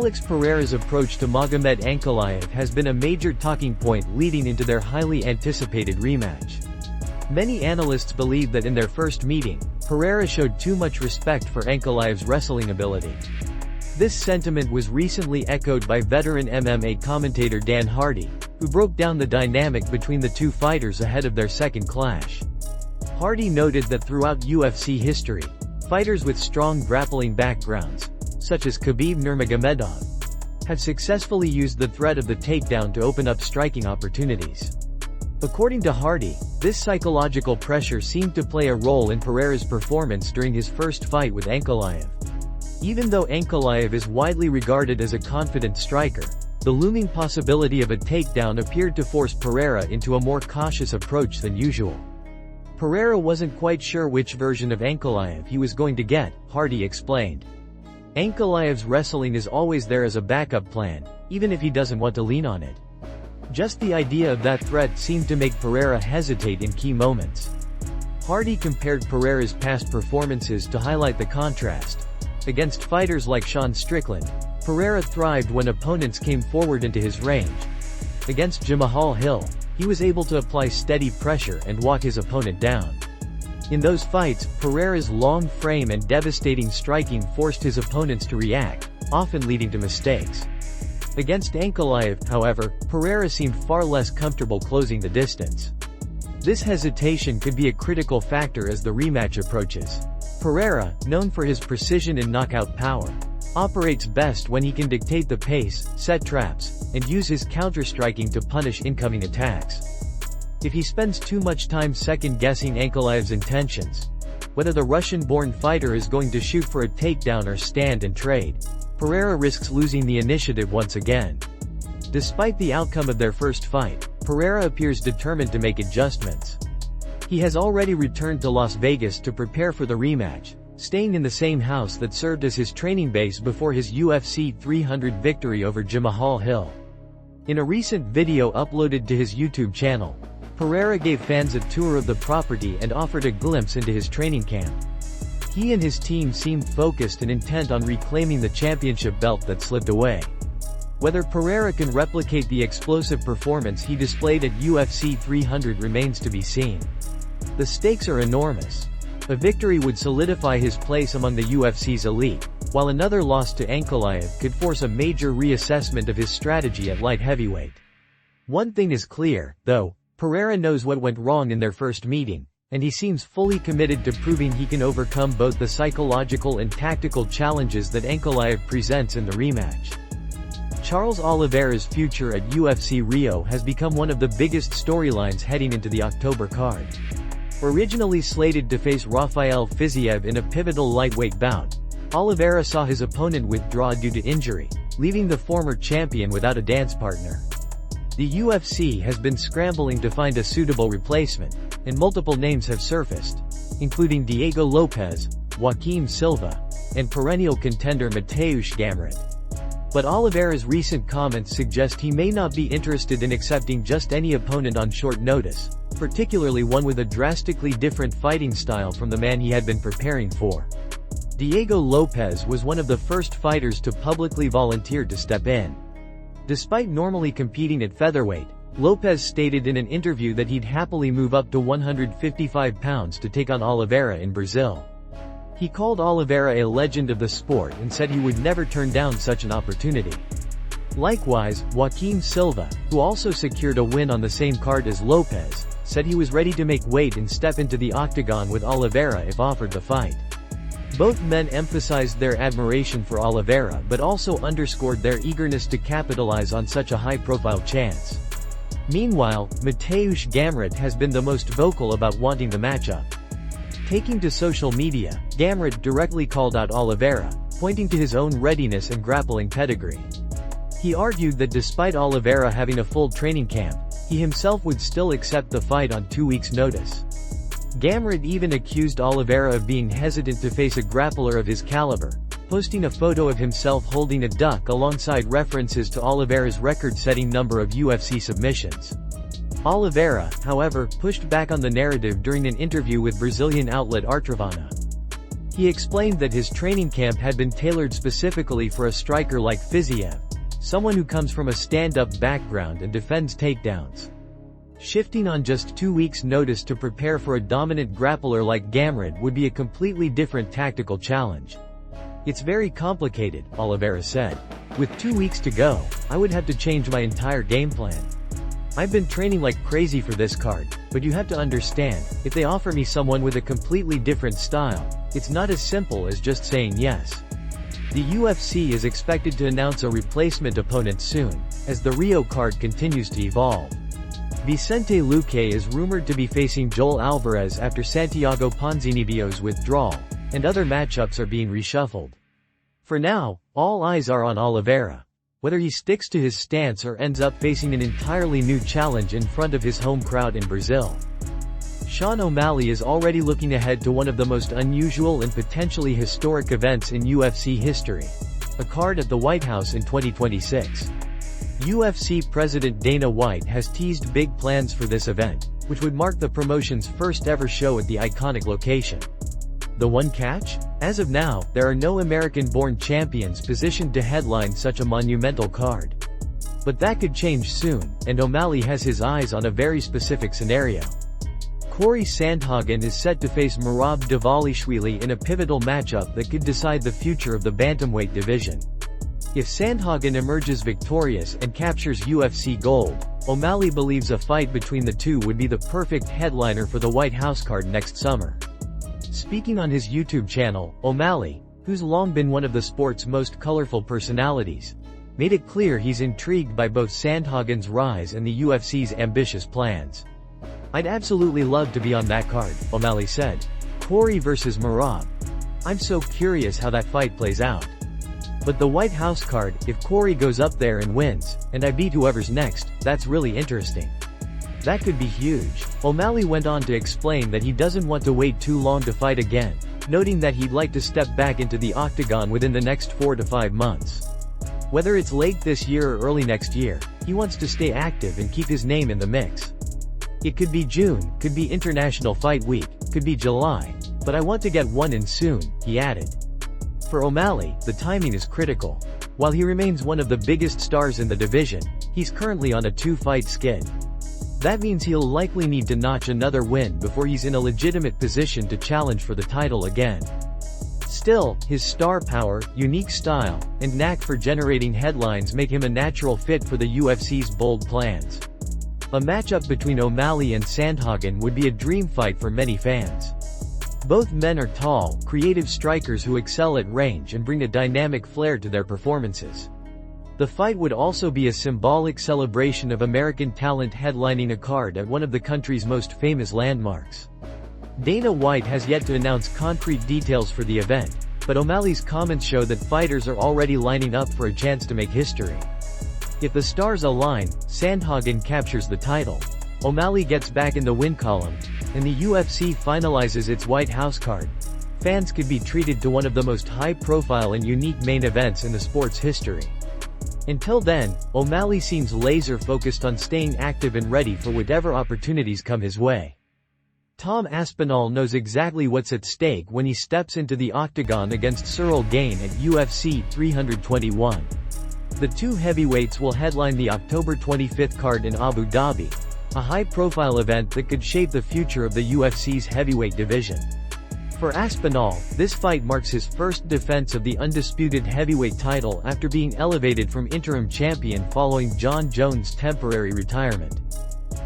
Alex Pereira's approach to Magomed Ankalaev has been a major talking point leading into their highly anticipated rematch. Many analysts believe that in their first meeting, Pereira showed too much respect for Ankalaev's wrestling ability. This sentiment was recently echoed by veteran MMA commentator Dan Hardy, who broke down the dynamic between the two fighters ahead of their second clash. Hardy noted that throughout UFC history, fighters with strong grappling backgrounds, such as Khabib Nurmagomedov, have successfully used the threat of the takedown to open up striking opportunities. According to Hardy, this psychological pressure seemed to play a role in Pereira's performance during his first fight with Ankalaev. Even though Ankalaev is widely regarded as a confident striker, the looming possibility of a takedown appeared to force Pereira into a more cautious approach than usual. Pereira wasn't quite sure which version of Ankalaev he was going to get, Hardy explained. Ankalaev's wrestling is always there as a backup plan, even if he doesn't want to lean on it. Just the idea of that threat seemed to make Pereira hesitate in key moments. Hardy compared Pereira's past performances to highlight the contrast. Against fighters like Sean Strickland, Pereira thrived when opponents came forward into his range. Against Chimaev Hill, he was able to apply steady pressure and walk his opponent down. In those fights, Pereira's long frame and devastating striking forced his opponents to react, often leading to mistakes. Against Ankalaev, however, Pereira seemed far less comfortable closing the distance. This hesitation could be a critical factor as the rematch approaches. Pereira, known for his precision and knockout power, operates best when he can dictate the pace, set traps, and use his counter-striking to punish incoming attacks. If he spends too much time second-guessing Ankalaev's intentions, whether the Russian-born fighter is going to shoot for a takedown or stand and trade, Pereira risks losing the initiative once again. Despite the outcome of their first fight, Pereira appears determined to make adjustments. He has already returned to Las Vegas to prepare for the rematch, staying in the same house that served as his training base before his UFC 300 victory over Chimaev Hill. In a recent video uploaded to his YouTube channel, Pereira gave fans a tour of the property and offered a glimpse into his training camp. He and his team seemed focused and intent on reclaiming the championship belt that slipped away. Whether Pereira can replicate the explosive performance he displayed at UFC 300 remains to be seen. The stakes are enormous. A victory would solidify his place among the UFC's elite, while another loss to Ankalaev could force a major reassessment of his strategy at light heavyweight. One thing is clear, though, Pereira knows what went wrong in their first meeting, and he seems fully committed to proving he can overcome both the psychological and tactical challenges that Ankalaev presents in the rematch. Charles Oliveira's future at UFC Rio has become one of the biggest storylines heading into the October card. Originally slated to face Rafael Fiziev in a pivotal lightweight bout, Oliveira saw his opponent withdraw due to injury, leaving the former champion without a dance partner. The UFC has been scrambling to find a suitable replacement, and multiple names have surfaced, including Diego Lopes, Joaquim Silva, and perennial contender Mateusz Gamrot. But Oliveira's recent comments suggest he may not be interested in accepting just any opponent on short notice, particularly one with a drastically different fighting style from the man he had been preparing for. Diego Lopes was one of the first fighters to publicly volunteer to step in. Despite normally competing at featherweight, Lopes stated in an interview that he'd happily move up to 155 pounds to take on Oliveira in Brazil. He called Oliveira a legend of the sport and said he would never turn down such an opportunity. Likewise, Joaquim Silva, who also secured a win on the same card as Lopes, said he was ready to make weight and step into the Octagon with Oliveira if offered the fight. Both men emphasized their admiration for Oliveira but also underscored their eagerness to capitalize on such a high-profile chance. Meanwhile, Mateusz Gamrot has been the most vocal about wanting the matchup. Taking to social media, Gamrot directly called out Oliveira, pointing to his own readiness and grappling pedigree. He argued that despite Oliveira having a full training camp, he himself would still accept the fight on 2 weeks' notice. Gamrot even accused Oliveira of being hesitant to face a grappler of his caliber, posting a photo of himself holding a duck alongside references to Oliveira's record-setting number of UFC submissions. Oliveira, however, pushed back on the narrative during an interview with Brazilian outlet Artravana. He explained that his training camp had been tailored specifically for a striker like Fiziev, someone who comes from a stand-up background and defends takedowns. Shifting on just 2 weeks' notice to prepare for a dominant grappler like Gamrot would be a completely different tactical challenge. It's very complicated, Oliveira said. With 2 weeks to go, I would have to change my entire game plan. I've been training like crazy for this card, but you have to understand, if they offer me someone with a completely different style, it's not as simple as just saying yes. The UFC is expected to announce a replacement opponent soon, as the Rio card continues to evolve. Vicente Luque is rumored to be facing Joel Alvarez after Santiago Ponzinibbio's withdrawal, and other matchups are being reshuffled. For now, all eyes are on Oliveira. Whether he sticks to his stance or ends up facing an entirely new challenge in front of his home crowd in Brazil. Sean O'Malley is already looking ahead to one of the most unusual and potentially historic events in UFC history. A card at the White House in 2026. UFC President Dana White has teased big plans for this event, which would mark the promotion's first ever show at the iconic location. The one catch? As of now, there are no American-born champions positioned to headline such a monumental card. But that could change soon, and O'Malley has his eyes on a very specific scenario. Corey Sandhagen is set to face Merab Dvalishvili in a pivotal matchup that could decide the future of the bantamweight division. If Sandhagen emerges victorious and captures UFC gold, O'Malley believes a fight between the two would be the perfect headliner for the White House card next summer. Speaking on his YouTube channel, O'Malley, who's long been one of the sport's most colorful personalities, made it clear he's intrigued by both Sandhagen's rise and the UFC's ambitious plans. "I'd absolutely love to be on that card," O'Malley said. "Corey versus Merab. I'm so curious how that fight plays out. But the White House card, if Corey goes up there and wins, and I beat whoever's next, that's really interesting. That could be huge." O'Malley went on to explain that he doesn't want to wait too long to fight again, noting that he'd like to step back into the octagon within the next 4 to 5 months. Whether it's late this year or early next year, he wants to stay active and keep his name in the mix. "It could be June, could be International Fight Week, could be July, but I want to get one in soon," he added. For O'Malley, the timing is critical. While he remains one of the biggest stars in the division, he's currently on a 2-fight skid. That means he'll likely need to notch another win before he's in a legitimate position to challenge for the title again. Still, his star power, unique style, and knack for generating headlines make him a natural fit for the UFC's bold plans. A matchup between O'Malley and Sandhagen would be a dream fight for many fans. Both men are tall, creative strikers who excel at range and bring a dynamic flair to their performances. The fight would also be a symbolic celebration of American talent headlining a card at one of the country's most famous landmarks. Dana White has yet to announce concrete details for the event, but O'Malley's comments show that fighters are already lining up for a chance to make history. If the stars align, Sandhagen captures the title, O'Malley gets back in the win column, and the UFC finalizes its White House card, fans could be treated to one of the most high-profile and unique main events in the sport's history. Until then, O'Malley seems laser-focused on staying active and ready for whatever opportunities come his way. Tom Aspinall knows exactly what's at stake when he steps into the octagon against Ciryl Gane at UFC 321. The two heavyweights will headline the October 25th card in Abu Dhabi, a high-profile event that could shape the future of the UFC's heavyweight division. For Aspinall, this fight marks his first defense of the undisputed heavyweight title after being elevated from interim champion following Jon Jones' temporary retirement.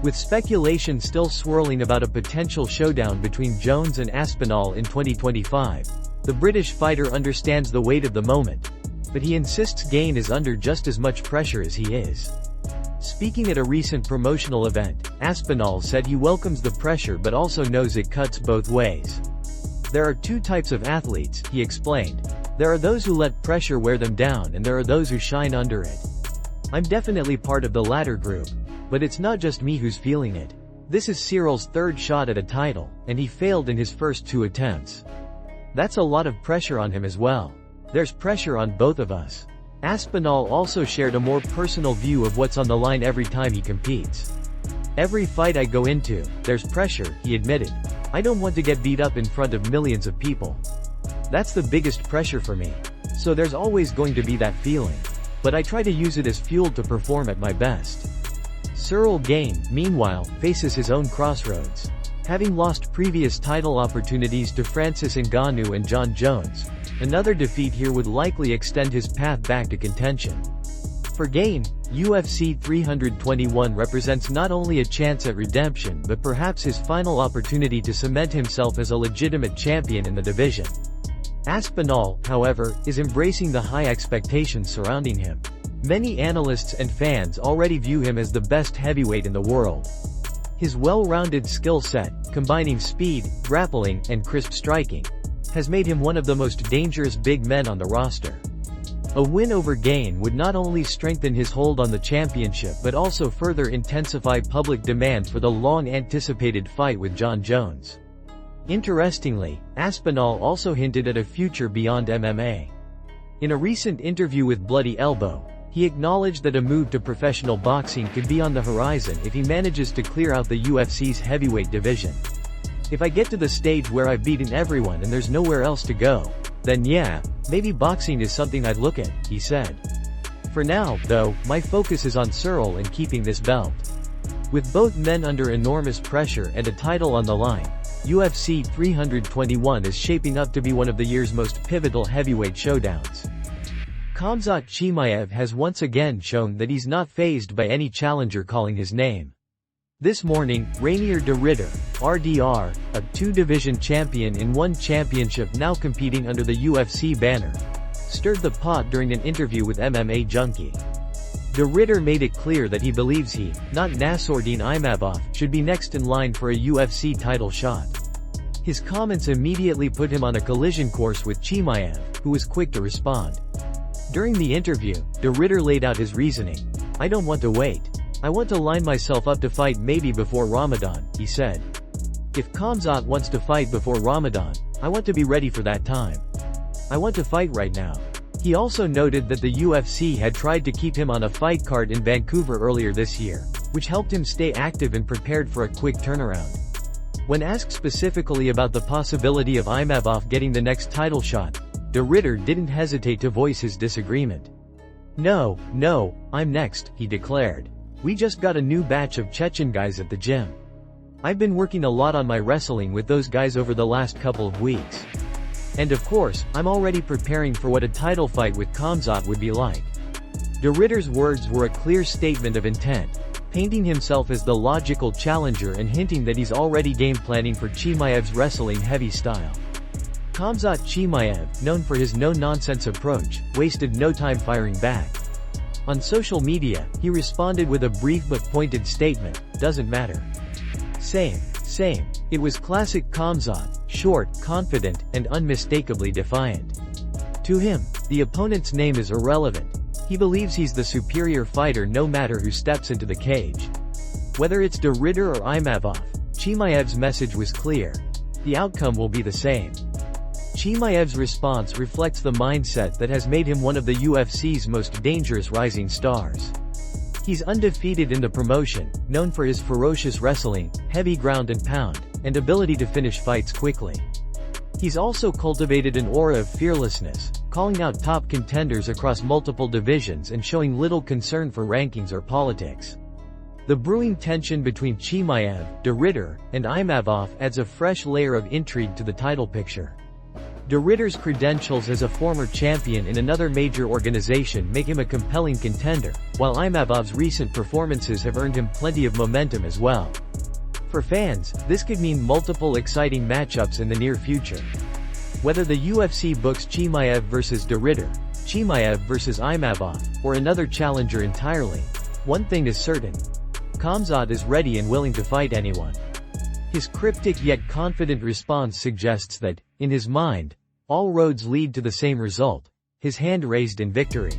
With speculation still swirling about a potential showdown between Jones and Aspinall in 2025, the British fighter understands the weight of the moment, but he insists Gane is under just as much pressure as he is. Speaking at a recent promotional event, Aspinall said he welcomes the pressure but also knows it cuts both ways. "There are two types of athletes," he explained. "There are those who let pressure wear them down and there are those who shine under it. I'm definitely part of the latter group, but it's not just me who's feeling it. This is Cyryl's third shot at a title, and he failed in his first 2 attempts. That's a lot of pressure on him as well. There's pressure on both of us." Aspinall also shared a more personal view of what's on the line every time he competes. "Every fight I go into, there's pressure," he admitted. "I don't want to get beat up in front of millions of people. That's the biggest pressure for me. So there's always going to be that feeling. But I try to use it as fuel to perform at my best. Ciryl Gane, meanwhile, faces his own crossroads. Having lost previous title opportunities to Francis Ngannou and Jon Jones, another defeat here would likely extend his path back to contention. For Gane, UFC 321 represents not only a chance at redemption but perhaps his final opportunity to cement himself as a legitimate champion in the division. Aspinall, however, is embracing the high expectations surrounding him. Many analysts and fans already view him as the best heavyweight in the world. His well-rounded skill set, combining speed, grappling, and crisp striking, has made him one of the most dangerous big men on the roster. A win over Gane would not only strengthen his hold on the championship but also further intensify public demand for the long-anticipated fight with Jon Jones. Interestingly, Aspinall also hinted at a future beyond MMA. In a recent interview with Bloody Elbow, he acknowledged that a move to professional boxing could be on the horizon if he manages to clear out the UFC's heavyweight division. If I get to the stage where I've beaten everyone and there's nowhere else to go, then yeah, maybe boxing is something I'd look at, he said. For now, though, my focus is on Ciryl and keeping this belt. With both men under enormous pressure and a title on the line, UFC 321 is shaping up to be one of the year's most pivotal heavyweight showdowns. Khamzat Chimaev has once again shown that he's not fazed by any challenger calling his name. This morning, Rainier de Ridder, RDR, a two-division champion in one championship now competing under the UFC banner, stirred the pot during an interview with MMA Junkie. De Ridder made it clear that he believes he, not Nassourdine Imavov, should be next in line for a UFC title shot. His comments immediately put him on a collision course with Chimaev, who was quick to respond. During the interview, de Ridder laid out his reasoning. "I don't want to wait. I want to line myself up to fight maybe before Ramadan," he said. "If Khamzat wants to fight before Ramadan, I want to be ready for that time. I want to fight right now." He also noted that the UFC had tried to keep him on a fight card in Vancouver earlier this year, which helped him stay active and prepared for a quick turnaround. When asked specifically about the possibility of Imavov getting the next title shot, de Ridder didn't hesitate to voice his disagreement. No, I'm next," he declared. "We just got a new batch of Chechen guys at the gym. I've been working a lot on my wrestling with those guys over the last couple of weeks. And of course, I'm already preparing for what a title fight with Khamzat would be like." De Ridder's words were a clear statement of intent, painting himself as the logical challenger and hinting that he's already game planning for Chimaev's wrestling heavy style. Khamzat Chimaev, known for his no-nonsense approach, wasted no time firing back. On social media, he responded with a brief but pointed statement, "Doesn't matter. Same. It was classic Khamzat, short, confident, and unmistakably defiant. To him, the opponent's name is irrelevant. He believes he's the superior fighter no matter who steps into the cage." Whether it's de Ridder or Imavov, Chimaev's message was clear. The outcome will be the same. Chimaev's response reflects the mindset that has made him one of the UFC's most dangerous rising stars. He's undefeated in the promotion, known for his ferocious wrestling, heavy ground and pound, and ability to finish fights quickly. He's also cultivated an aura of fearlessness, calling out top contenders across multiple divisions and showing little concern for rankings or politics. The brewing tension between Chimaev, de Ridder, and Imavov adds a fresh layer of intrigue to the title picture. De Ridder's credentials as a former champion in another major organization make him a compelling contender, while Imavov's recent performances have earned him plenty of momentum as well. For fans, this could mean multiple exciting matchups in the near future. Whether the UFC books Chimaev vs de Ridder, Chimaev vs Imavov, or another challenger entirely, one thing is certain. Khamzat is ready and willing to fight anyone. His cryptic yet confident response suggests that, in his mind, all roads lead to the same result, his hand raised in victory.